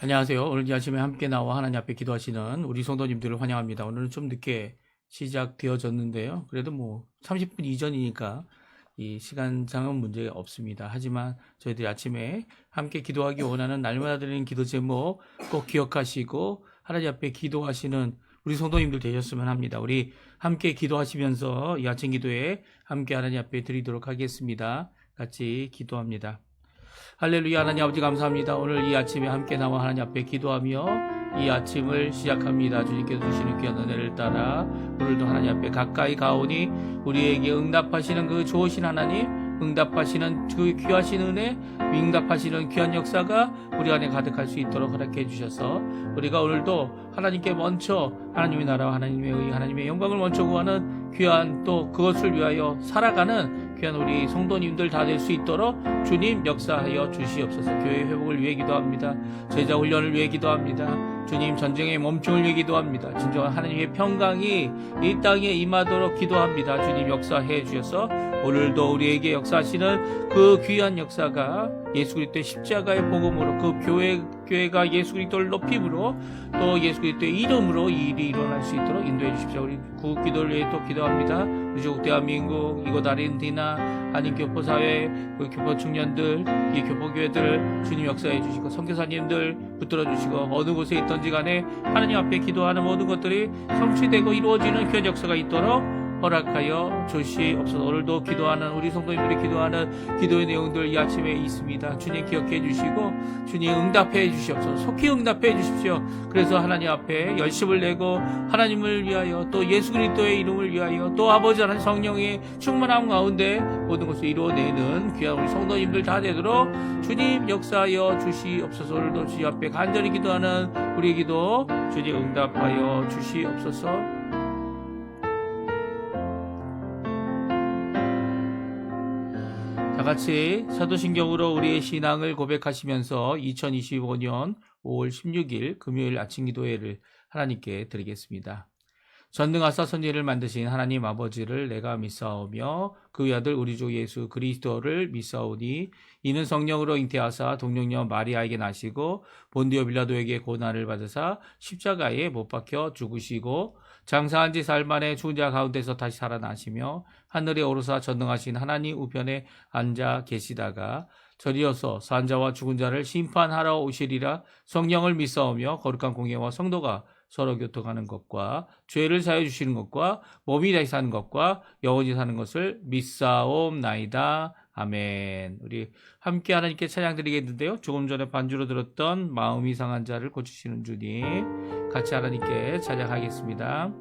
안녕하세요. 오늘 이 아침에 함께 나와 하나님 앞에 기도하시는 우리 성도님들을 환영합니다. 오늘은 좀 늦게 시작되어졌는데요. 그래도 30분 이전이니까 이 시간상은 문제가 없습니다. 하지만 저희들이 아침에 함께 기도하기 원하는 날마다 드리는 기도 제목 꼭 기억하시고 하나님 앞에 기도하시는 우리 성도님들 되셨으면 합니다. 우리 함께 기도하시면서 이 아침 기도에 함께 하나님 앞에 드리도록 하겠습니다. 같이 기도합니다. 할렐루야. 하나님 아버지 감사합니다. 오늘 이 아침에 함께 나와 하나님 앞에 기도하며 이 아침을 시작합니다. 주님께서 주시는 귀한 은혜를 따라 오늘도 하나님 앞에 가까이 가오니 우리에게 응답하시는 그 좋으신 하나님, 응답하시는 그 귀하신 은혜, 응답하시는 귀한 역사가 우리 안에 가득할 수 있도록 허락해 주셔서 우리가 오늘도 하나님께 먼저 하나님의 나라와 하나님의 의, 하나님의 영광을 먼저 구하는 귀한 또 그것을 위하여 살아가는 귀한 우리 성도님들 다 될 수 있도록 주님 역사하여 주시옵소서. 교회 회복을 위해 기도합니다. 제자 훈련을 위해 기도합니다. 주님 전쟁의 멈춤을 위해 기도합니다. 진정한 하나님의 평강이 이 땅에 임하도록 기도합니다. 주님 역사해 주셔서 오늘도 우리에게 역사하시는 그 귀한 역사가 예수 그리스도의 십자가의 복음으로 그 교회가 예수 그리스도를 높임으로 또 예수 그리스도의 이름으로 이 일이 일어날 수 있도록 인도해 주십시오. 우리 구 기도를 위해 또 기도합니다. 우리 조국 대한민국 이곳 아르헨티나 한인 교포사회 그 교포 청년들 이 교포교회들 주님 역사해 주시고 선교사님들 붙들어 주시고 어느 곳에 있던지 간에 하나님 앞에 기도하는 모든 것들이 성취되고 이루어지는 귀한 역사가 있도록 허락하여 주시옵소서. 오늘도 기도하는 우리 성도님들이 기도하는 기도의 내용들 이 아침에 있습니다. 주님 기억해 주시고 주님 응답해 주시옵소서. 속히 응답해 주십시오. 그래서 하나님 앞에 열심을 내고 하나님을 위하여 또 예수 그리스도의 이름을 위하여 또 아버지 하나님 성령의 충만함 가운데 모든 것을 이루어내는 귀한 우리 성도님들 다 되도록 주님 역사하여 주시옵소서. 오늘도 주님 앞에 간절히 기도하는 우리 기도 주님 응답하여 주시옵소서. 다 같이 사도신경으로 우리의 신앙을 고백하시면서 2025년 5월 16일 금요일 아침 기도회를 하나님께 드리겠습니다. 전능하사 선지를 만드신 하나님 아버지를 내가 믿사오며 그 외아들 우리 주 예수 그리스도를 믿사오니 이는 성령으로 잉태하사 동정녀 마리아에게 나시고 본디오 빌라도에게 고난을 받으사 십자가에 못 박혀 죽으시고 장사한 지 사흘 만에 죽은 자 가운데서 다시 살아나시며 하늘에 오르사 전능하신 하나님 우편에 앉아 계시다가 저리어서 산 자와 죽은 자를 심판하러 오시리라. 성령을 믿사오며 거룩한 공예와 성도가 서로 교통하는 것과 죄를 사해 주시는 것과 몸이 다시 사는 것과 영원히 사는 것을 믿사옵나이다. 아멘. 우리 함께 하나님께 찬양 드리겠는데요. 조금 전에 반주로 들었던 마음이 상한 자를 고치시는 주님 같이 하나님께 찬양하겠습니다.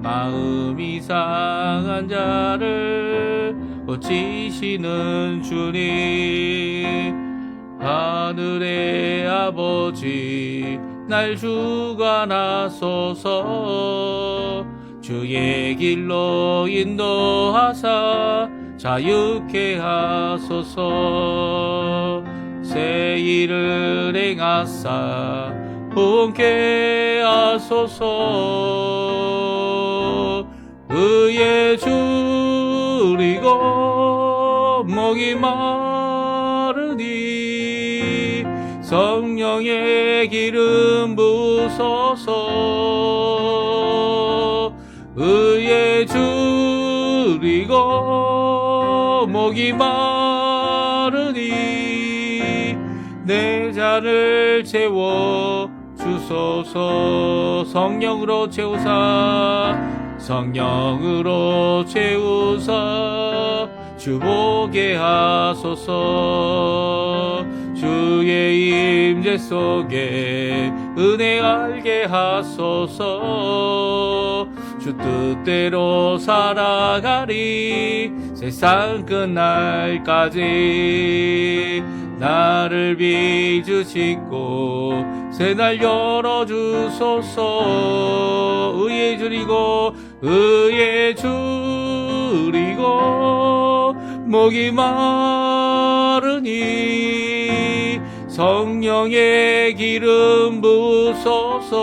마음이 상한 자를 고치시는 주님 하늘의 아버지 날 주관하소서 주의 길로 인도하사 자유케 하소서 새 일을 행하사 부흥케 하소서 의에 줄이고 목이 마르니 성령의 기름 부소서 의에 줄이고 목이 마르니 내 잔을 채워 주소서 성령으로 채우사 주보게 하소서 주의 임재 속에 은혜 알게 하소서 주 뜻대로 살아가리 세상 끝날까지 나를 빚으시고 새날 열어주소서 의에 줄이고 목이 마르니 성령의 기름 부소서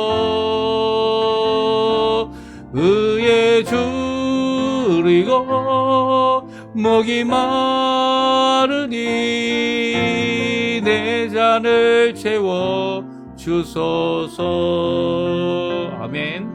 의에 줄이고 목이 마르니 내 잔을 채워 주소서. 아멘.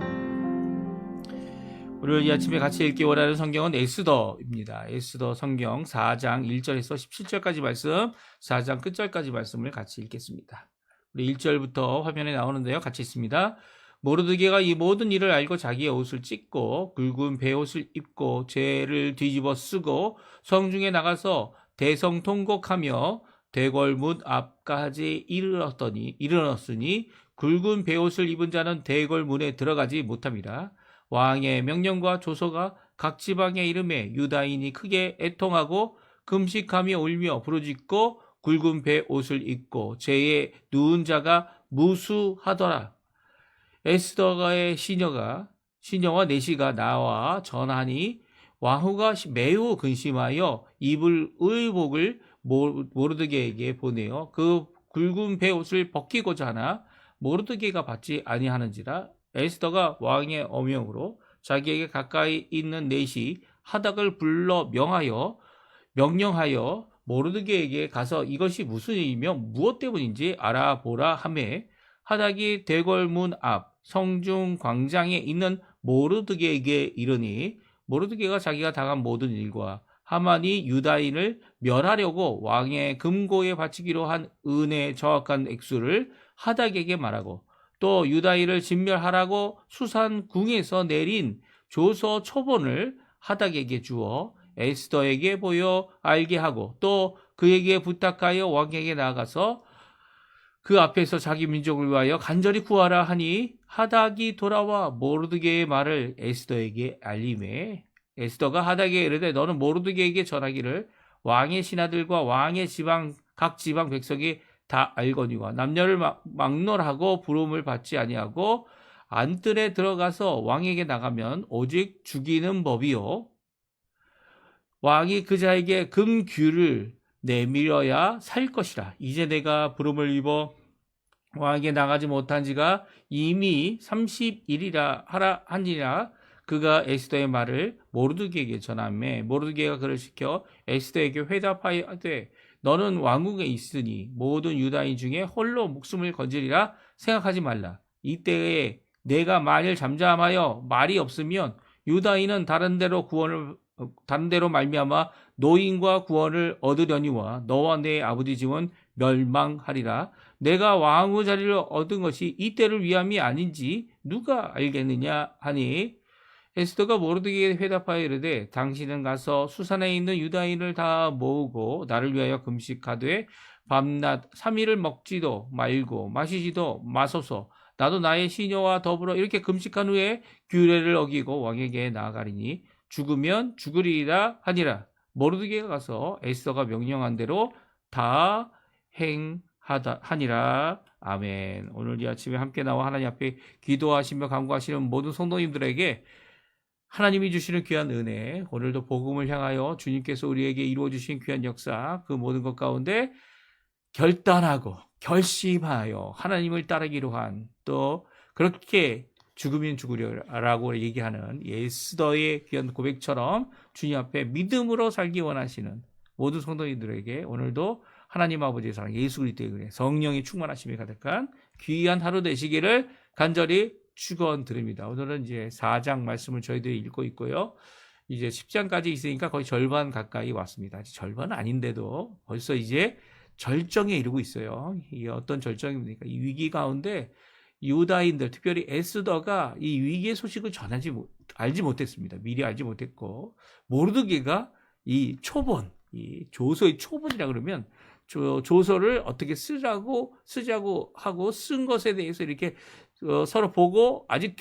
오늘 이 아침에 같이 읽기 원하는 성경은 에스더입니다. 에스더 성경 4장 1절에서 17절까지 말씀, 4장 끝절까지 말씀을 같이 읽겠습니다. 우리 1절부터 화면에 나오는데요. 같이 읽습니다. 모르드게가 이 모든 일을 알고 자기의 옷을 찢고 굵은 베옷을 입고 죄를 뒤집어 쓰고 성중에 나가서 대성통곡하며 대궐문 앞까지 이르렀으니 굵은 베옷을 입은 자는 대궐문에 들어가지 못함이라. 왕의 명령과 조서가 각 지방에 이름에 유다인이 크게 애통하고 금식하며 울며 부르짖고 굵은 베옷을 입고 죄에 누운 자가 무수하더라. 에스더가의 시녀와 내시가 나와 전하니 왕후가 매우 근심하여 입을 의복을 모르드게에게 보내어 그 굵은 베옷을 벗기고자 하나 모르드게가 받지 아니하는지라. 에스더가 왕의 어명으로 자기에게 가까이 있는 내시 하닥을 불러 명령하여 모르드게에게 가서 이것이 무슨 일이며 무엇 때문인지 알아보라 하매 하닥이 대궐문 앞 성중 광장에 있는 모르드게에게 이르니 모르드게가 자기가 당한 모든 일과 하만이 유다인을 멸하려고 왕의 금고에 바치기로 한 은의 정확한 액수를 하닥에게 말하고 또 유다인을 진멸하라고 수산궁에서 내린 조서 초본을 하닥에게 주어 에스더에게 보여 알게 하고 또 그에게 부탁하여 왕에게 나아가서 그 앞에서 자기 민족을 위하여 간절히 구하라 하니 하닥이 돌아와 모르드게의 말을 에스더에게 알림해 에스더가 하닥에게 이르되 너는 모르드게에게 전하기를 왕의 신하들과 왕의 각 지방 백성이 다 알거니와 남녀를 막론하고 부름을 받지 아니하고 안뜰에 들어가서 왕에게 나가면 오직 죽이는 법이요 왕이 그 자에게 금규를 내밀어야 살 것이라. 이제 내가 부름을 입어 왕에게 나가지 못한 지가 이미 30일이라 하니라. 그가 에스더의 말을 모르드게에게 전하매 모르드게가 그를 시켜 에스더에게 회답하되 너는 왕궁에 있으니 모든 유다인 중에 홀로 목숨을 건지리라 생각하지 말라. 이때에 내가 만일 잠잠하여 말이 없으면 유다인은 다른 데로 말미암아 노인과 구원을 얻으려니와 너와 내 아버지 집은 멸망하리라. 내가 왕후 자리를 얻은 것이 이때를 위함이 아닌지 누가 알겠느냐 하니 에스더가 모르드게에게 회답하여 이르되 당신은 가서 수산에 있는 유다인을 다 모으고 나를 위하여 금식하되 밤낮 3일을 먹지도 말고 마시지도 마소서. 나도 나의 시녀와 더불어 이렇게 금식한 후에 규례를 어기고 왕에게 나아가리니 죽으면 죽으리라 하니라. 모르드게가 가서 에스더가 명령한 대로 다 하니라. 아멘. 오늘 이 아침에 함께 나와 하나님 앞에 기도하시며 간구하시는 모든 성도님들에게 하나님이 주시는 귀한 은혜, 오늘도 복음을 향하여 주님께서 우리에게 이루어주신 귀한 역사, 그 모든 것 가운데 결단하고 결심하여 하나님을 따르기로 한, 또 그렇게 죽으면 죽으려라고 얘기하는 에스더의 귀한 고백처럼 주님 앞에 믿음으로 살기 원하시는 모든 성도님들에게 오늘도 하나님 아버지의 사랑, 예수 그리스도의 은혜, 성령이 충만하심에 가득한 귀한 하루 되시기를 간절히 축원드립니다. 오늘은 이제 4장 말씀을 저희들이 읽고 있고요. 이제 10장까지 있으니까 거의 절반 가까이 왔습니다. 아직 절반은 아닌데도 벌써 이제 절정에 이르고 있어요. 이게 어떤 절정입니까? 이 위기 가운데 유다인들, 특별히 에스더가 이 위기의 소식을 알지 못했습니다. 미리 알지 못했고, 모르드게가 이 초본, 이 조서의 초본이라 그러면 조서를 어떻게 쓰자고 하고 쓴 것에 대해서 이렇게 서로 보고 아직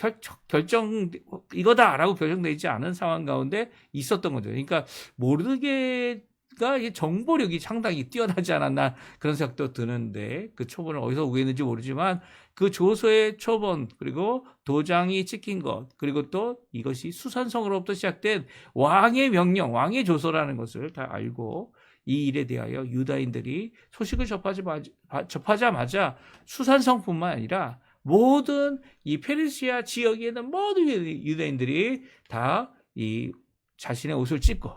결정 이거다라고 결정되지 않은 상황 가운데 있었던 거죠. 그러니까 모르드게가 정보력이 상당히 뛰어나지 않았나 그런 생각도 드는데, 그 초본을 어디서 구했는지 모르지만 그 조서의 초본, 그리고 도장이 찍힌 것, 그리고 또 이것이 수산성으로부터 시작된 왕의 명령, 왕의 조서라는 것을 다 알고 이 일에 대하여 유다인들이 소식을 접하자마자 수산성뿐만 아니라 모든 이 페르시아 지역에 있는 모든 유다인들이 다 이 자신의 옷을 찢고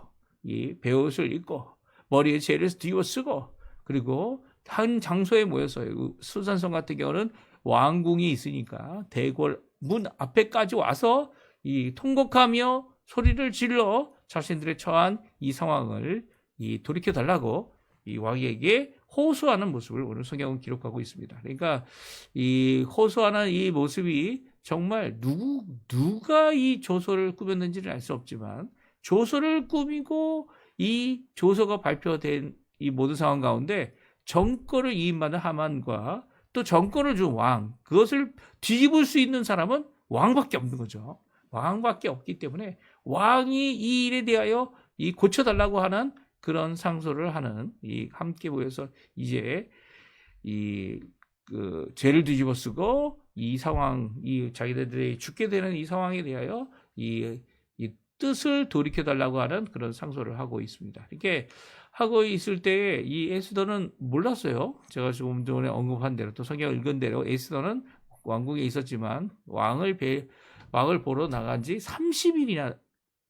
이 베옷을 입고 머리에 재를 뒤집어 쓰고 그리고 한 장소에 모였어요. 수산성 같은 경우는 왕궁이 있으니까 대궐 문 앞에까지 와서 이 통곡하며 소리를 질러 자신들의 처한 이 상황을 돌이켜 달라고 이 왕에게 호소하는 모습을 오늘 성경은 기록하고 있습니다. 그러니까 이 호소하는 이 모습이 정말 누가 이 조서를 꾸몄는지는 알 수 없지만 조서를 꾸미고 이 조서가 발표된 이 모든 상황 가운데 정권을 이임받은 하만과 또 정권을 준 왕, 그것을 뒤집을 수 있는 사람은 왕밖에 없는 거죠. 왕밖에 없기 때문에 왕이 이 일에 대하여 이 고쳐달라고 하는 그런 상소를 하는 이 함께 모여서 이제 그 죄를 뒤집어 쓰고 이 상황, 이 자기들이 죽게 되는 이 상황에 대하여 이 뜻을 돌이켜 달라고 하는 그런 상소를 하고 있습니다. 이렇게 하고 있을 때 이 에스더는 몰랐어요. 제가 조금 전에 언급한 대로 또 성경을 읽은 대로 에스더는 왕궁에 있었지만 왕을 보러 나간 지 30일이나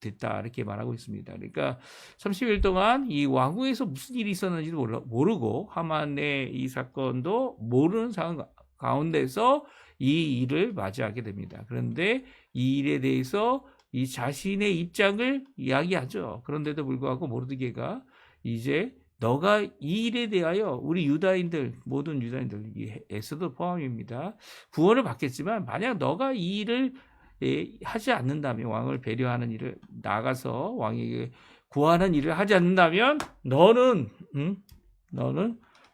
됐다 이렇게 말하고 있습니다. 그러니까 30일 동안 이 왕궁에서 무슨 일이 있었는지도 모르고 하만의 이 사건도 모르는 상황 가운데서 이 일을 맞이하게 됩니다. 그런데 이 일에 대해서 이 자신의 입장을 이야기하죠. 그런데도 불구하고 모르드게가 이제 너가 이 일에 대하여 우리 유다인들, 모든 유다인들, 에스더도 포함입니다. 구원을 받겠지만 만약 너가 이 일을 하지 않는다면, 왕을 배려하는 일을 나가서 왕에게 구하는 일을 하지 않는다면 너는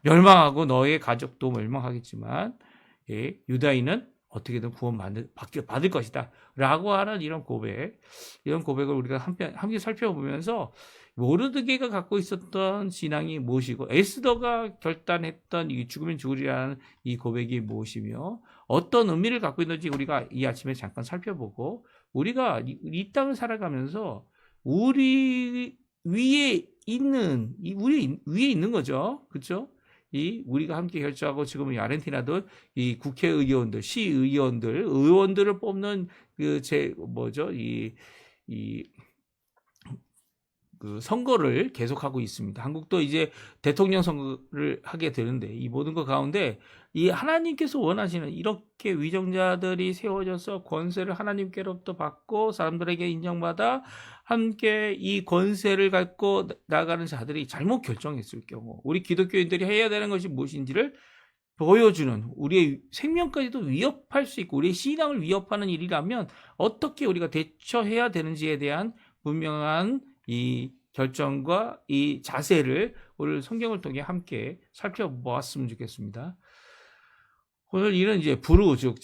멸망하고 너의 가족도 멸망하겠지만 유다인은 어떻게든 구원 받을 것이다 라고 하는 이런 고백을 우리가 함께 살펴보면서 모르드게가 갖고 있었던 신앙이 무엇이고 에스더가 결단했던 이 죽으면 죽으리라는 이 고백이 무엇이며 어떤 의미를 갖고 있는지 우리가 이 아침에 잠깐 살펴보고 우리가 이 땅을 살아가면서 우리 위에 있는 거죠. 그렇죠? 우리가 함께 결정하고 지금 아르헨티나도 이 국회의원들, 의원들을 뽑는 그 선거를 계속하고 있습니다. 한국도 이제 대통령 선거를 하게 되는데 이 모든 것 가운데 이 하나님께서 원하시는 이렇게 위정자들이 세워져서 권세를 하나님께로부터 받고 사람들에게 인정받아 함께 이 권세를 갖고 나가는 자들이 잘못 결정했을 경우 우리 기독교인들이 해야 되는 것이 무엇인지를 보여주는 우리의 생명까지도 위협할 수 있고 우리의 신앙을 위협하는 일이라면 어떻게 우리가 대처해야 되는지에 대한 분명한 이 결정과 이 자세를 오늘 성경을 통해 함께 살펴보았으면 좋겠습니다. 오늘 이런 이제 즉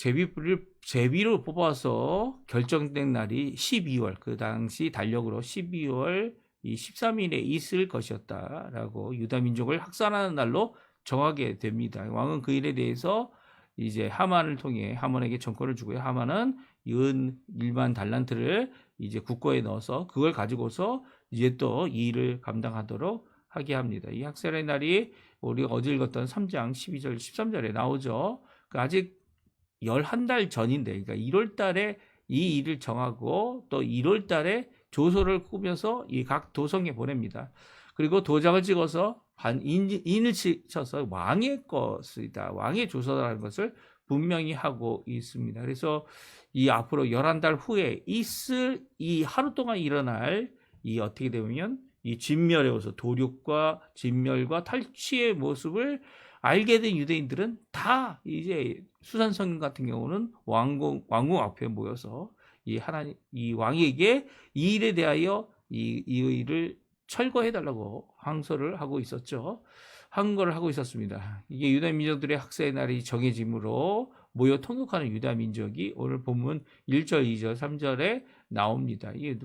제비로 뽑아서 결정된 날이 12월, 그 당시 달력으로 12월 13일에 있을 것이었다라고 유다 민족을 학살하는 날로 정하게 됩니다. 왕은 그 일에 대해서 이제 하만을 통해 하만에게 정권을 주고요. 하만은 1만 달란트를 이제 국고에 넣어서 그걸 가지고서 이제 또 이 일을 감당하도록 하게 합니다. 이 학살의 날이 우리가 어제 읽었던 3장 12절 13절에 나오죠. 아직 11달 전인데 그러니까 1월 달에 이 일을 정하고 또 1월 달에 조서를 꾸며서 이 각 도성에 보냅니다. 그리고 도장을 찍어서 인을 쳐서 왕의 것이다. 왕의 조서라는 것을 분명히 하고 있습니다. 그래서 이 앞으로 11달 후에 있을 이 하루 동안 일어날 이 어떻게 되면 이 진멸의 모습, 도륙과 진멸과 탈취의 모습을 알게 된 유대인들은 다 이제 수산성 같은 경우는 왕궁 앞에 모여서 이 왕에게 이 일에 대하여 이 일을 철거해달라고 항소를 하고 있었죠. 항거를 하고 있었습니다. 이게 유다 민족들의 학살의 날이 정해짐으로 모여 통역하는 유다 민족이 오늘 본문 1절, 2절, 3절에 나옵니다. 이게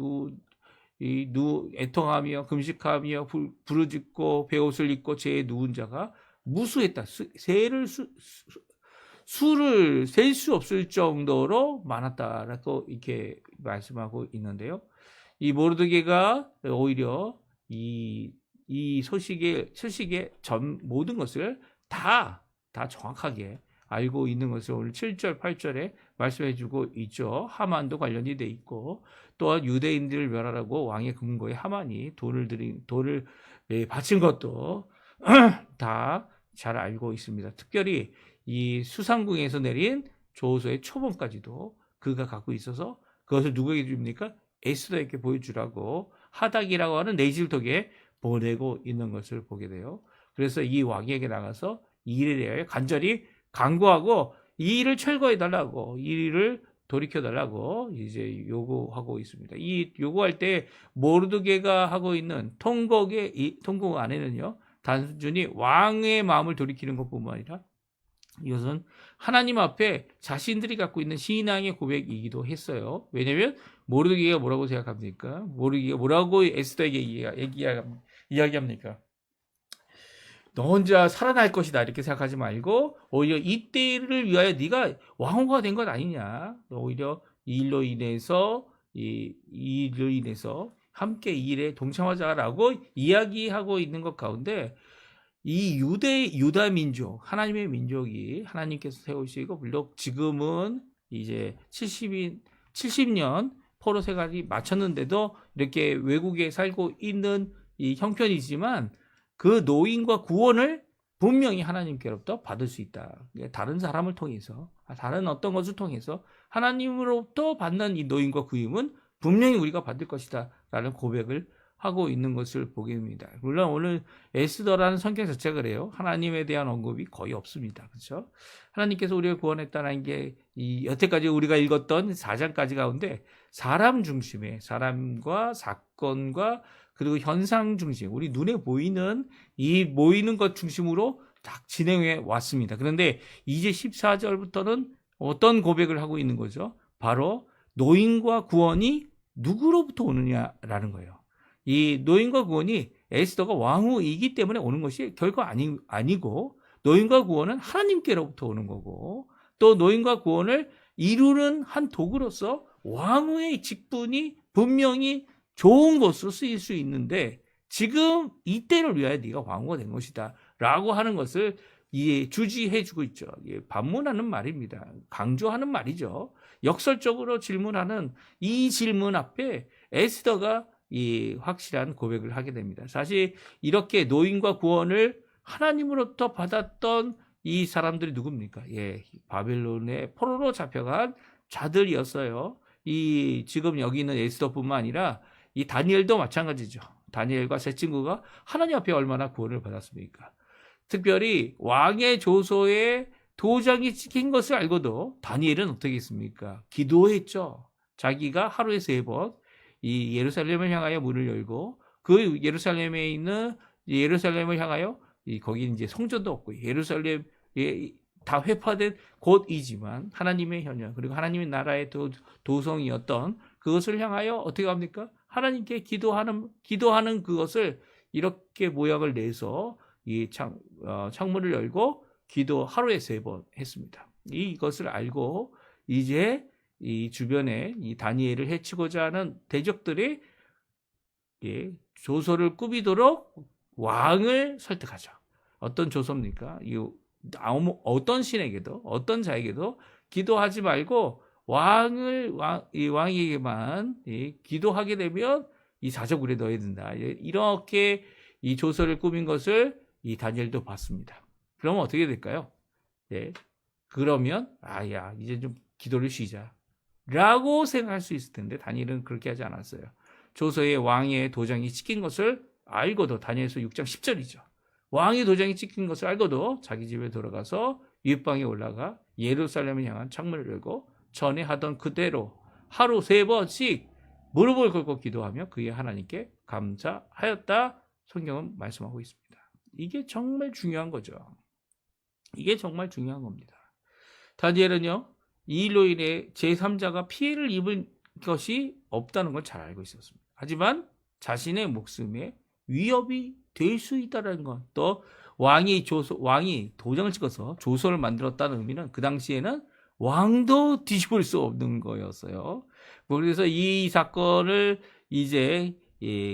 애통하며 금식하며 부르짖고 베옷을 입고 죄에 누운 자가 무수했다. 수를 셀 수 없을 정도로 많았다라고 이렇게 말씀하고 있는데요. 이 모르드게가 오히려 이 소식의 모든 것을 다 정확하게 알고 있는 것을 오늘 7절, 8절에 말씀해 주고 있죠. 하만도 관련이 돼 있고 또한 유대인들을 멸하라고 왕의 금고에 하만이 돈을 바친 것도 다 잘 알고 있습니다. 특별히 이 수상궁에서 내린 조서의 초본까지도 그가 갖고 있어서 그것을 누구에게 줍니까? 에스더에게 보여주라고 하닥이라고 하는 내질독에 보내고 있는 것을 보게 돼요. 그래서 이 왕에게 나가서 이 일에 대하여 간절히 간구하고 이 일을 철거해달라고, 이 일을 돌이켜달라고 이제 요구하고 있습니다. 이 요구할 때 모르드게가 하고 있는 통곡 안에는요, 단순히 왕의 마음을 돌이키는 것뿐만 아니라 이것은 하나님 앞에 자신들이 갖고 있는 신앙의 고백이기도 했어요. 왜냐하면 모르드게가 뭐라고 생각합니까? 모르드게가 뭐라고 에스더에게 이야기합니까? 너 혼자 살아날 것이다 이렇게 생각하지 말고 오히려 이때를 위하여 네가 왕후가 된 것 아니냐. 오히려 이 일로 인해서 함께 이 일에 동참하자라고 이야기하고 있는 것 가운데 이 유다 민족, 하나님의 민족이 하나님께서 세우시고 물론 지금은 이제 70년 포로 생활이 마쳤는데도 이렇게 외국에 살고 있는 이 형편이지만 그 노임과 구원을 분명히 하나님께로부터 받을 수 있다. 다른 사람을 통해서, 다른 어떤 것을 통해서 하나님으로부터 받는 이 노임과 구임은 분명히 우리가 받을 것이다 라는 고백을 하고 있는 것을 보게 됩니다. 물론 오늘 에스더라는 성경 자체가 그래요. 하나님에 대한 언급이 거의 없습니다. 그렇죠? 하나님께서 우리를 구원했다는 게 이 여태까지 우리가 읽었던 4장까지 가운데 사람 중심의, 사람과 사건과 그리고 현상 중심, 우리 눈에 보이는 이 모이는 것 중심으로 딱 진행해 왔습니다. 그런데 이제 14절부터는 어떤 고백을 하고 있는 거죠? 바로 노임과 구원이 누구로부터 오느냐라는 거예요. 이 노임과 구원이 에스더가 왕후이기 때문에 오는 것이 결코 아니고 노임과 구원은 하나님께로부터 오는 거고 또 노임과 구원을 이루는 한 도구로서 왕후의 직분이 분명히 좋은 것으로 쓰일 수 있는데 지금 이때를 위하여 네가 왕후가 된 것이다 라고 하는 것을 주지해 주고 있죠. 반문하는 말입니다. 강조하는 말이죠. 역설적으로 질문하는 이 질문 앞에 에스더가 이 확실한 고백을 하게 됩니다. 사실 이렇게 노임과 구원을 하나님으로부터 받았던 이 사람들이 누굽니까? 바벨론의 포로로 잡혀간 자들이었어요. 지금 여기 있는 에스더뿐만 아니라 이 다니엘도 마찬가지죠. 다니엘과 세 친구가 하나님 앞에 얼마나 구원을 받았습니까? 특별히 왕의 조서에 도장이 찍힌 것을 알고도 다니엘은 어떻게 했습니까? 기도했죠. 자기가 하루에 3번 이 예루살렘을 향하여 문을 열고 그 예루살렘을 향하여 거기 이제 성전도 없고 예루살렘에 다 회파된 곳이지만 하나님의 현장 그리고 하나님의 나라의 도성이었던 그것을 향하여 어떻게 합니까? 하나님께 기도하는 그것을 이렇게 모양을 내서 이 창문을 열고 기도 하루에 3번 했습니다. 이것을 알고 이제 이 주변에 이 다니엘을 해치고자 하는 대적들이 조서를 꾸미도록 왕을 설득하죠. 어떤 조서입니까? 어떤 신에게도 어떤 자에게도 기도하지 말고 왕에게만 기도하게 되면 이 사적울에 넣어야 된다. 이렇게 이 조서를 꾸민 것을 이 다니엘도 봤습니다. 그러면 어떻게 될까요? 그러면 이제 좀 기도를 쉬자 라고 생각할 수 있을 텐데 다니엘은 그렇게 하지 않았어요. 조서에 왕의 도장이 찍힌 것을 알고도 다니엘서 6장 10절이죠. 왕의 도장이 찍힌 것을 알고도 자기 집에 돌아가서 윗방에 올라가 예루살렘을 향한 창문을 열고 전에 하던 그대로 하루 3번씩 무릎을 꿇고 기도하며 그의 하나님께 감사하였다. 성경은 말씀하고 있습니다. 이게 정말 중요한 거죠. 이게 정말 중요한 겁니다. 다니엘은요, 이 일로 인해 제3자가 피해를 입을 것이 없다는 걸 잘 알고 있었습니다. 하지만 자신의 목숨에 위협이 될 수 있다는 것, 또 왕이 도장을 찍어서 조서를 만들었다는 의미는 그 당시에는 왕도 뒤집을 수 없는 거였어요. 그래서 이 사건을 이제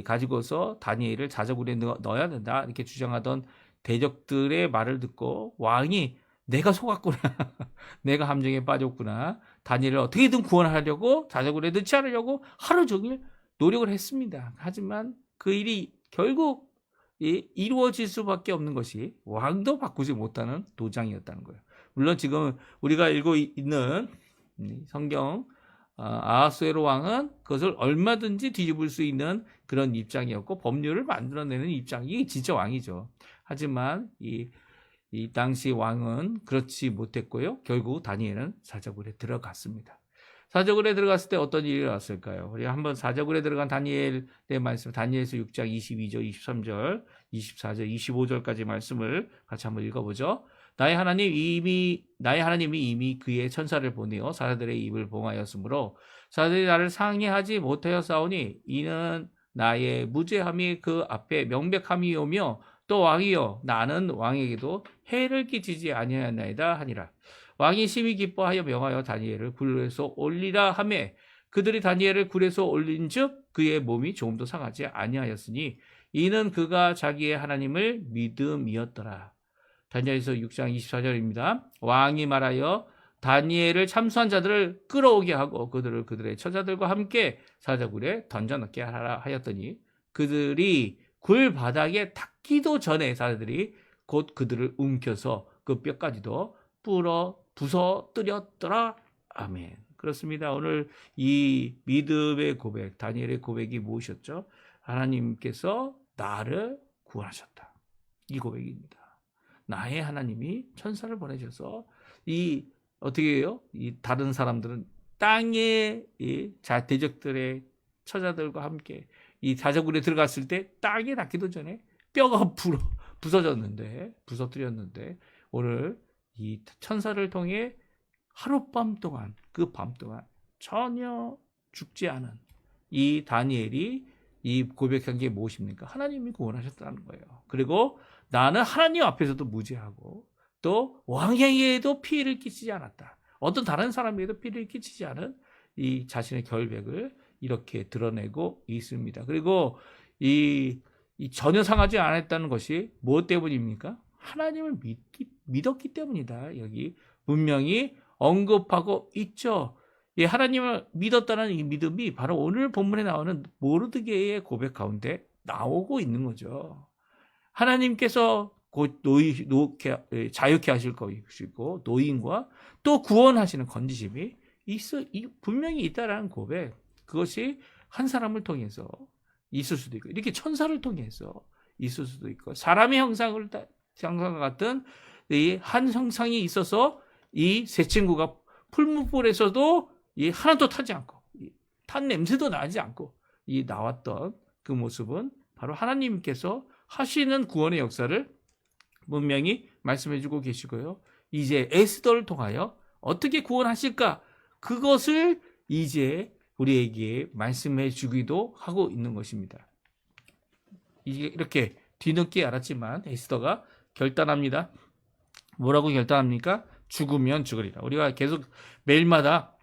가지고서 다니엘을 자적울에 넣어야 된다 이렇게 주장하던 대적들의 말을 듣고 왕이 내가 속았구나. 내가 함정에 빠졌구나. 다니엘을 어떻게든 구원하려고 자적울에 넣지 않으려고 하루 종일 노력을 했습니다. 하지만 그 일이 결국 이루어질 수밖에 없는 것이 왕도 바꾸지 못하는 도장이었다는 거예요. 물론 지금 우리가 읽고 있는 성경 아하수에로 왕은 그것을 얼마든지 뒤집을 수 있는 그런 입장이었고 법률을 만들어내는 입장이 진짜 왕이죠. 하지만 이 당시 왕은 그렇지 못했고요. 결국 다니엘은 사자굴에 들어갔습니다. 사자굴에 들어갔을 때 어떤 일이 일어났을까요? 우리 한번 사자굴에 들어간 다니엘의 말씀, 다니엘서 6장 22절, 23절, 24절, 25절까지 말씀을 같이 한번 읽어보죠. 나의 하나님이 이미 그의 천사를 보내어 사자들의 입을 봉하였으므로 사자들이 나를 상해하지 못하였사오니 이는 나의 무죄함이 그 앞에 명백함이오며 또 왕이여 나는 왕에게도 해를 끼치지 아니하였나이다 하니라. 왕이 심히 기뻐하여 명하여 다니엘을 굴에서 올리라 하며 그들이 다니엘을 굴에서 올린즉 그의 몸이 조금도 상하지 아니하였으니 이는 그가 자기의 하나님을 믿음이었더라. 다니엘서 6장 24절입니다. 왕이 말하여 다니엘을 참수한 자들을 끌어오게 하고 그들을 그들의 처자들과 함께 사자굴에 던져넣게 하라 하였더니 그들이 굴 바닥에 닿기도 전에 사자들이 곧 그들을 움켜서 그 뼈까지도 부서뜨렸더라. 아멘. 그렇습니다. 오늘 이 믿음의 고백, 다니엘의 고백이 무엇이었죠? 하나님께서 나를 구원하셨다. 이 고백입니다. 나의 하나님이 천사를 보내셔서 어떻게 해요? 이 다른 사람들은 땅의 대적들의 처자들과 함께 이 사자굴에 들어갔을 때 땅에 닿기도 전에 뼈가 부서뜨렸는데 오늘 이 천사를 통해 하룻밤 동안 그 밤 동안 전혀 죽지 않은 이 다니엘이 이 고백한 게 무엇입니까? 하나님이 구원하셨다는 거예요. 그리고 나는 하나님 앞에서도 무죄하고 또 왕에게도 피해를 끼치지 않았다. 어떤 다른 사람에게도 피해를 끼치지 않은 이 자신의 결백을 이렇게 드러내고 있습니다. 그리고 이 전혀 상하지 않았다는 것이 무엇 때문입니까? 하나님을 믿었기 때문이다. 여기 분명히 언급하고 있죠. 하나님을 믿었다는 이 믿음이 바로 오늘 본문에 나오는 모르드게의 고백 가운데 나오고 있는 거죠. 하나님께서 곧 자유케 하실 것이고 노인과 또 구원하시는 건지심이 분명히 있다라는 고백. 그것이 한 사람을 통해서 있을 수도 있고 이렇게 천사를 통해서 있을 수도 있고 사람의 형상과 같은 이 한 형상이 있어서 이 세 친구가 풀무불에서도 하나도 타지 않고 탄 냄새도 나지 않고 나왔던 그 모습은 바로 하나님께서 하시는 구원의 역사를 분명히 말씀해주고 계시고요. 이제 에스더를 통하여 어떻게 구원하실까? 그것을 이제 우리에게 말씀해 주기도 하고 있는 것입니다. 이게 이렇게 뒤늦게 알았지만 에스더가 결단합니다. 뭐라고 결단합니까? 죽으면 죽으리라. 우리가 계속 매일마다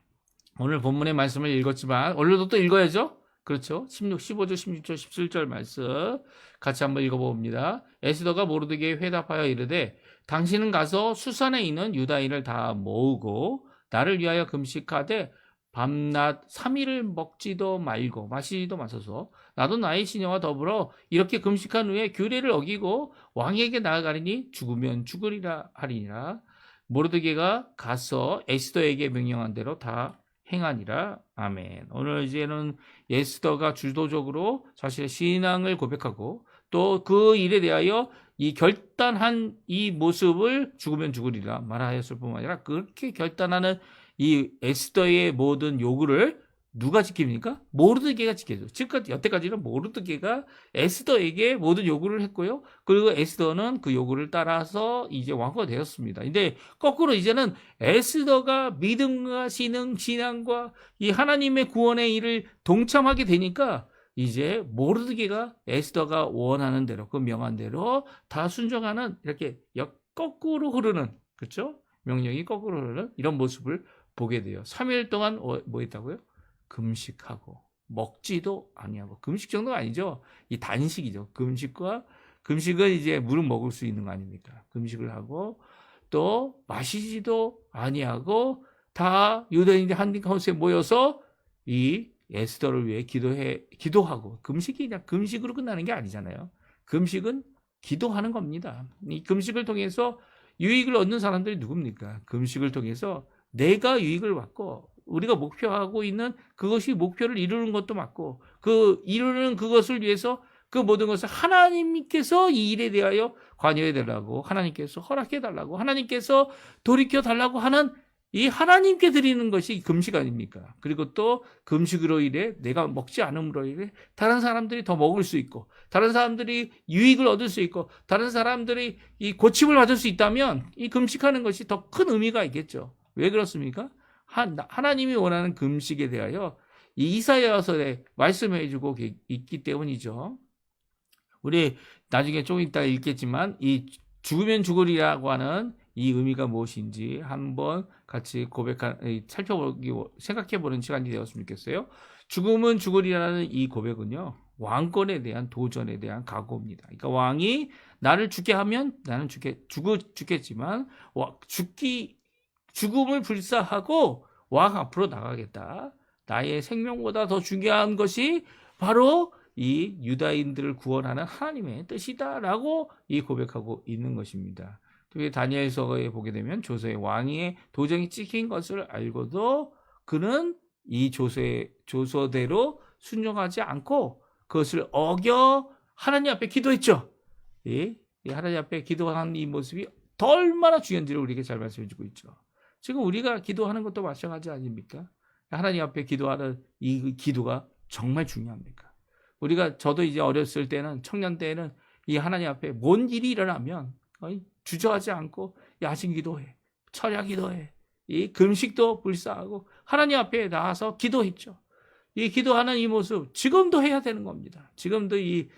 오늘 본문의 말씀을 읽었지만 오늘도 또 읽어야죠. 그렇죠? 15절, 16절, 17절 말씀 같이 한번 읽어봅니다. 에스더가 모르드게에 회답하여 이르되 당신은 가서 수산에 있는 유다인을 다 모으고 나를 위하여 금식하되 밤낮 3일을 먹지도 말고 마시지도 마소서. 나도 나의 시녀와 더불어 이렇게 금식한 후에 규례를 어기고 왕에게 나아가리니 죽으면 죽으리라 하리니라. 모르드게가 가서 에스더에게 명령한 대로 다 행하니라. 아멘. 오늘 이제는 에스더가 주도적으로 자신의 신앙을 고백하고 또 그 일에 대하여 이 결단한 이 모습을 죽으면 죽으리라 말하였을 뿐만 아니라 그렇게 결단하는 이 에스더의 모든 요구를 누가 지킵니까? 모르드게가 지켜줘. 지금까지 여태까지는 모르드게가 에스더에게 모든 요구를 했고요. 그리고 에스더는 그 요구를 따라서 이제 왕후가 되었습니다. 근데 거꾸로 이제는 에스더가 믿음과 신앙과 이 하나님의 구원의 일을 동참하게 되니까 이제 모르드게가 에스더가 원하는 대로 그 명한 대로 다 순종하는 이렇게 거꾸로 흐르는 그렇죠? 명령이 거꾸로 흐르는 이런 모습을 보게 돼요. 3일 동안 뭐 했다고요? 금식하고 먹지도 아니하고 금식 정도가 아니죠. 이 단식이죠. 금식은 이제 물을 먹을 수 있는 거 아닙니까? 금식을 하고 또 마시지도 아니하고 다 유대인들 한가운데 모여서 이 에스더를 위해 기도하고 금식이 그냥 금식으로 끝나는 게 아니잖아요. 금식은 기도하는 겁니다. 이 금식을 통해서 유익을 얻는 사람들이 누굽니까? 금식을 통해서 내가 유익을 받고 우리가 목표하고 있는 그것이 목표를 이루는 것도 맞고 그 이루는 그것을 위해서 그 모든 것을 하나님께서 이 일에 대하여 관여해 달라고 하나님께서 허락해 달라고 하나님께서 돌이켜 달라고 하는 이 하나님께 드리는 것이 금식 아닙니까? 그리고 또 금식으로 인해 내가 먹지 않음으로 인해 다른 사람들이 더 먹을 수 있고 다른 사람들이 유익을 얻을 수 있고 다른 사람들이 이 고침을 받을 수 있다면 이 금식하는 것이 더 큰 의미가 있겠죠. 왜 그렇습니까? 하나님이 원하는 금식에 대하여 이 이사야서에 말씀해 주고 있기 때문이죠. 우리 나중에 좀 이따 읽겠지만 이 죽으면 죽으리라고 하는 이 의미가 무엇인지 한번 같이 생각해보는 시간이 되었으면 좋겠어요. 죽으면 죽으리라는 이 고백은요, 왕권에 대한 도전에 대한 각오입니다. 그러니까 왕이 나를 죽게 하면 나는 죽겠지만 죽음을 불사하고 왕 앞으로 나가겠다. 나의 생명보다 더 중요한 것이 바로 이 유다인들을 구원하는 하나님의 뜻이다라고 이 고백하고 있는 것입니다. 다니엘서에 보게 되면 조서의 왕위의 도전이 찍힌 것을 알고도 그는 이 조서대로 순종하지 않고 그것을 어겨 하나님 앞에 기도했죠. 이 하나님 앞에 기도한 이 모습이 더 얼마나 중요한지를 우리에게 잘 말씀해 주고 있죠. 지금 우리가 기도하는 것도 마찬가지 아닙니까? 하나님 앞에 기도하는 이 기도가 정말 중요합니까? 저도 이제 어렸을 때는, 청년 때는 이 하나님 앞에 뭔 일이 일어나면 주저하지 않고 야신 기도해, 철야 기도해, 이 금식도 불사하고 하나님 앞에 나와서 기도했죠. 이 기도하는 이 모습 지금도 해야 되는 겁니다. 지금도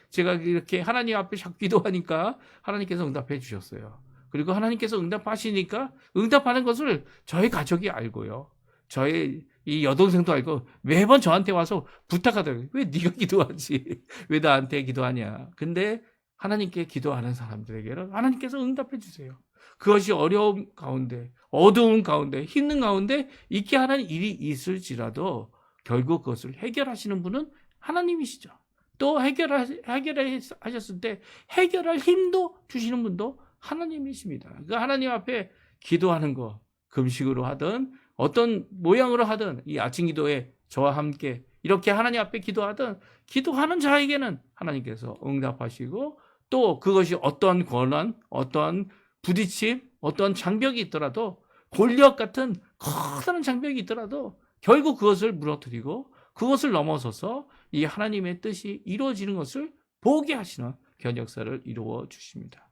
제가 이렇게 하나님 앞에 자꾸 기도하니까 하나님께서 응답해 주셨어요. 그리고 하나님께서 응답하시니까 응답하는 것을 저희 가족이 알고요. 저희 이 여동생도 알고 매번 저한테 와서 부탁하더라고요. 왜 네가 기도하지? 왜 나한테 기도하냐? 근데 하나님께 기도하는 사람들에게는 하나님께서 응답해 주세요. 그것이 어려움 가운데, 어두운 가운데, 힘든 가운데 있게 하는 일이 있을지라도 결국 그것을 해결하시는 분은 하나님이시죠. 또 해결하셨을 때 해결할 힘도 주시는 분도 하나님이십니다. 그 하나님 앞에 기도하는 거, 금식으로 하든 어떤 모양으로 하든 이 아침 기도에 저와 함께 이렇게 하나님 앞에 기도하든 기도하는 자에게는 하나님께서 응답하시고 또 그것이 어떤 권한, 어떤 부딪힘, 어떤 장벽이 있더라도 골리앗 같은 커다란 장벽이 있더라도 결국 그것을 무너뜨리고 그것을 넘어서서 이 하나님의 뜻이 이루어지는 것을 보게 하시는 견역사를 이루어 주십니다.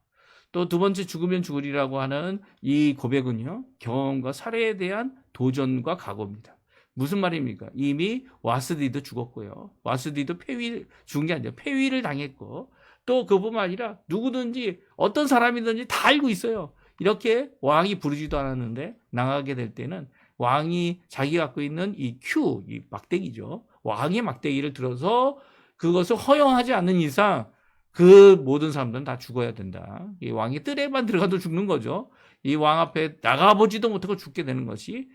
또 두 번째 죽으면 죽으리라고 하는 이 고백은요, 경험과 사례에 대한 도전과 각오입니다. 무슨 말입니까? 이미 와스디도 죽었고요. 와스디도 죽은 게 아니라 폐위를 당했고 또 그뿐만 아니라 누구든지 어떤 사람이든지 다 알고 있어요. 이렇게 왕이 부르지도 않았는데 나가게 될 때는 왕이 자기 갖고 있는 이 막대기죠. 왕의 막대기를 들어서 그것을 허용하지 않는 이상 그 모든 사람들은 다 죽어야 된다. 이 왕의 뜰에만 들어가도 죽는 거죠. 이 왕 앞에 나가보지도 못하고 죽게 되는 것이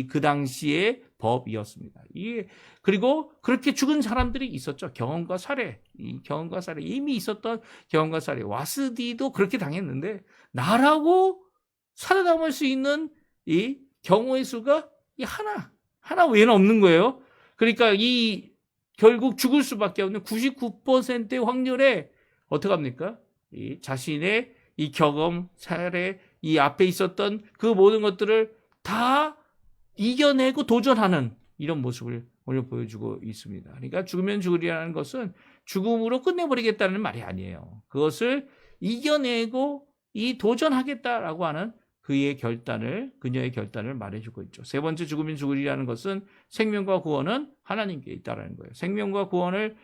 그 당시의 법이었습니다. 그리고 그렇게 죽은 사람들이 있었죠. 경험과 사례, 이미 있었던 경험과 사례. 와스디도 그렇게 당했는데 나라고 살아남을 수 있는 이 경우의 수가 하나 외에는 없는 거예요. 그러니까 결국 죽을 수밖에 없는 99%의 확률에 어떻게 합니까? 자신의 이 경험, 사례, 이 앞에 있었던 그 모든 것들을 다 이겨내고 도전하는 이런 모습을 오늘 보여주고 있습니다. 그러니까 죽으면 죽으리라는 것은 죽음으로 끝내버리겠다는 말이 아니에요. 그것을 이겨내고 도전하겠다라고 하는 그녀의 결단을 말해주고 있죠. 세 번째 죽으면 죽으리라는 것은 생명과 구원은 하나님께 있다라는 거예요. 생명과 구원을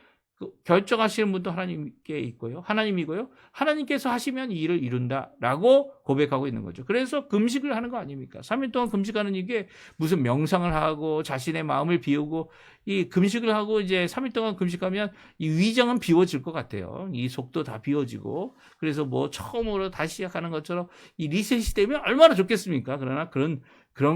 결정하시는 분도 하나님이고요. 하나님께서 하시면 이 일을 이룬다라고 고백하고 있는 거죠. 그래서 금식을 하는 거 아닙니까? 3일 동안 금식하는 이게 무슨 명상을 하고 자신의 마음을 비우고 이 금식을 하고 이제 3일 동안 금식하면 이 위장은 비워질 것 같아요. 이 속도 다 비워지고. 그래서 뭐 처음으로 다시 시작하는 것처럼 이 리셋이 되면 얼마나 좋겠습니까? 그러나 그런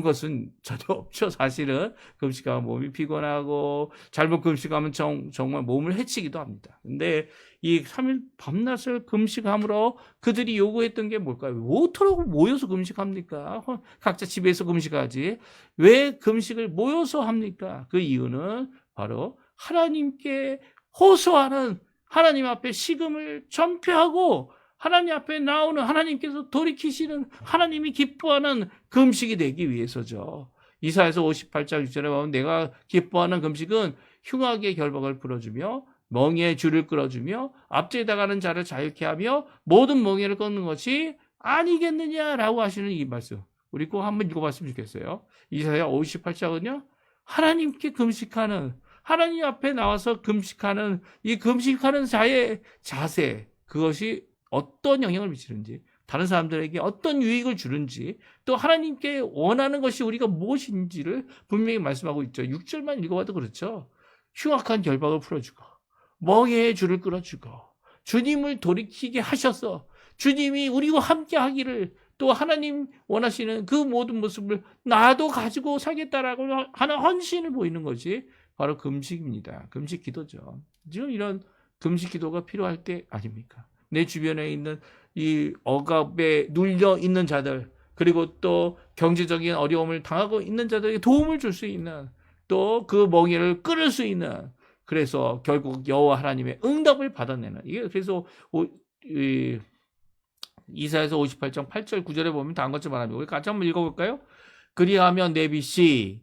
것은 전혀 없죠. 사실은 금식하면 몸이 피곤하고 잘못 금식하면 정말 몸을 해치기도 합니다. 근데 이 3일 밤낮을 금식함으로 그들이 요구했던 게 뭘까요? 어떻게 모여서 금식합니까? 각자 집에서 금식하지. 왜 금식을 모여서 합니까? 그 이유는 바로 하나님께 호소하는, 하나님 앞에 식음을 전폐하고 하나님 앞에 나오는, 하나님께서 돌이키시는, 하나님이 기뻐하는 금식이 되기 위해서죠. 이사야서 58장 6절에 보면 내가 기뻐하는 금식은 흉악의 결박을 풀어주며 멍에의 줄을 끌어주며 앞뒤에 나가는 자를 자유케 하며 모든 멍에를 끊는 것이 아니겠느냐라고 하시는 이 말씀. 우리 꼭 한번 읽어봤으면 좋겠어요. 이사야 58장은요. 하나님께 금식하는, 하나님 앞에 나와서 금식하는 이 금식하는 자의 자세, 그것이 어떤 영향을 미치는지, 다른 사람들에게 어떤 유익을 주는지, 또 하나님께 원하는 것이 우리가 무엇인지를 분명히 말씀하고 있죠. 6절만 읽어봐도 그렇죠. 흉악한 결박을 풀어주고 멍에의 줄을 끌어주고 주님을 돌이키게 하셔서 주님이 우리와 함께 하기를, 또 하나님 원하시는 그 모든 모습을 나도 가지고 살겠다라고 하는 헌신을 보이는 것이 바로 금식입니다. 금식 기도죠. 지금 이런 금식 기도가 필요할 때 아닙니까? 내 주변에 있는 이 억압에 눌려 있는 자들, 그리고 또 경제적인 어려움을 당하고 있는 자들에게 도움을 줄 수 있는, 또 그 멍에를 끊을 수 있는, 그래서 결국 여호와 하나님의 응답을 받아내는, 이게 그래서 이사야서 58장 8절 9절에 보면 다음 것처럼 말합니다. 우리 같이 한번 읽어볼까요? 그리하면 내 빛이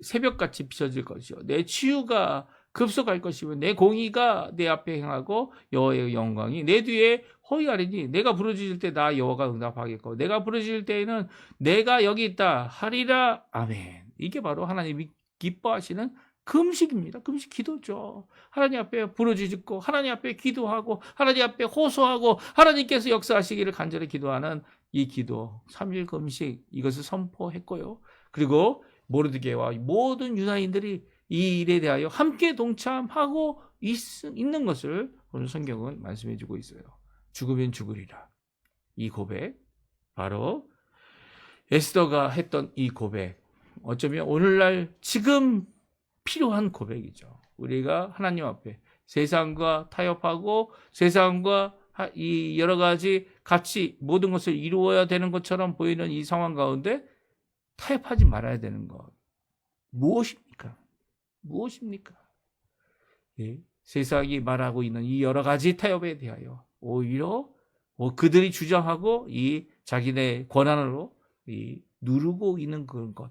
새벽같이 비춰질 것이요 내 치유가 급속할 것이며 내 공의가 내 앞에 행하고 여호와의 영광이 내 뒤에 호위하리니 내가 부르짖을 때 나 여호와가 응답하겠고 내가 부르짖을 때에는 내가 여기 있다 하리라. 아멘. 이게 바로 하나님이 기뻐하시는 금식입니다. 금식 기도죠. 하나님 앞에 부르짖고 하나님 앞에 기도하고 하나님 앞에 호소하고 하나님께서 역사하시기를 간절히 기도하는 이 기도, 3일 금식, 이것을 선포했고요. 그리고 모르드게와 모든 유다인들이 이 일에 대하여 함께 동참하고 있는 것을 오늘 성경은 말씀해 주고 있어요. 죽으면 죽으리라. 이 고백, 바로 에스더가 했던 이 고백, 어쩌면 오늘날 지금 필요한 고백이죠. 우리가 하나님 앞에 세상과 타협하고 세상과 이 여러 가지 같이 모든 것을 이루어야 되는 것처럼 보이는 이 상황 가운데 타협하지 말아야 되는 것. 무엇입니까? 무엇입니까? 예, 세상이 말하고 있는 이 여러 가지 타협에 대하여 오히려 그들이 주장하고 이 자기네 권한으로 누르고 있는 그런 것,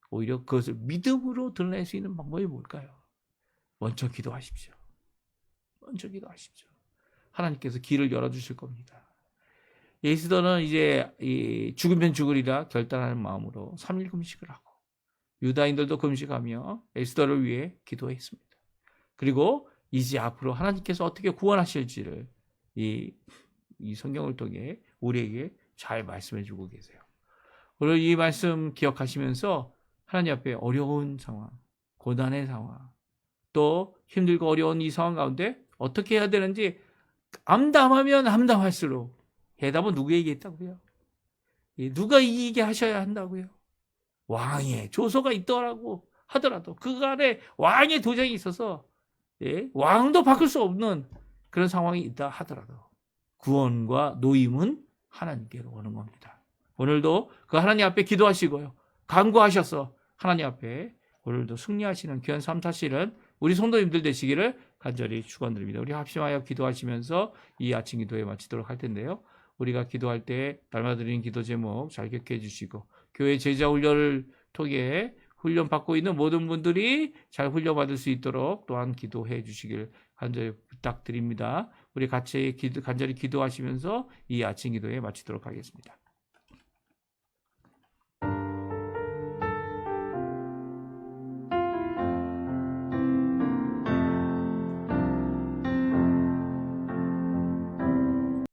오히려 그것을 믿음으로 드러낼 수 있는 방법이 뭘까요? 먼저 기도하십시오. 먼저 기도하십시오. 하나님께서 길을 열어주실 겁니다. 에스더는 이제 죽으면 죽으리라 결단하는 마음으로 3일 금식을 하고 유다인들도 금식하며 에스더를 위해 기도했습니다. 그리고 이제 앞으로 하나님께서 어떻게 구원하실지를 이 성경을 통해 우리에게 잘 말씀해 주고 계세요. 오늘 이 말씀 기억하시면서 하나님 앞에 어려운 상황, 고난의 상황, 또 힘들고 어려운 이 상황 가운데 어떻게 해야 되는지 암담하면 암담할수록 해답은 누구에게 있다고요? 누가 이기게 하셔야 한다고요? 왕의 조서가 있더라고 하더라도 그 안에 왕의 도장이 있어서 왕도 바꿀 수 없는 그런 상황이 있다 하더라도 구원과 노임은 하나님께로 오는 겁니다. 오늘도 그 하나님 앞에 기도하시고요. 간구하셔서 하나님 앞에 오늘도 승리하시는 귀한 삶 사시는 우리 성도님들 되시기를 간절히 축원드립니다. 우리 합심하여 기도하시면서 이 아침 기도에 마치도록 할 텐데요. 우리가 기도할 때 날마다 드리는 기도 제목 잘 기억해 주시고 교회 제자 훈련을 통해 훈련받고 있는 모든 분들이 잘 훈련받을 수 있도록 또한 기도해 주시길 간절히 부탁드립니다. 우리 같이 간절히 기도하시면서 이 아침 기도에 마치도록 하겠습니다.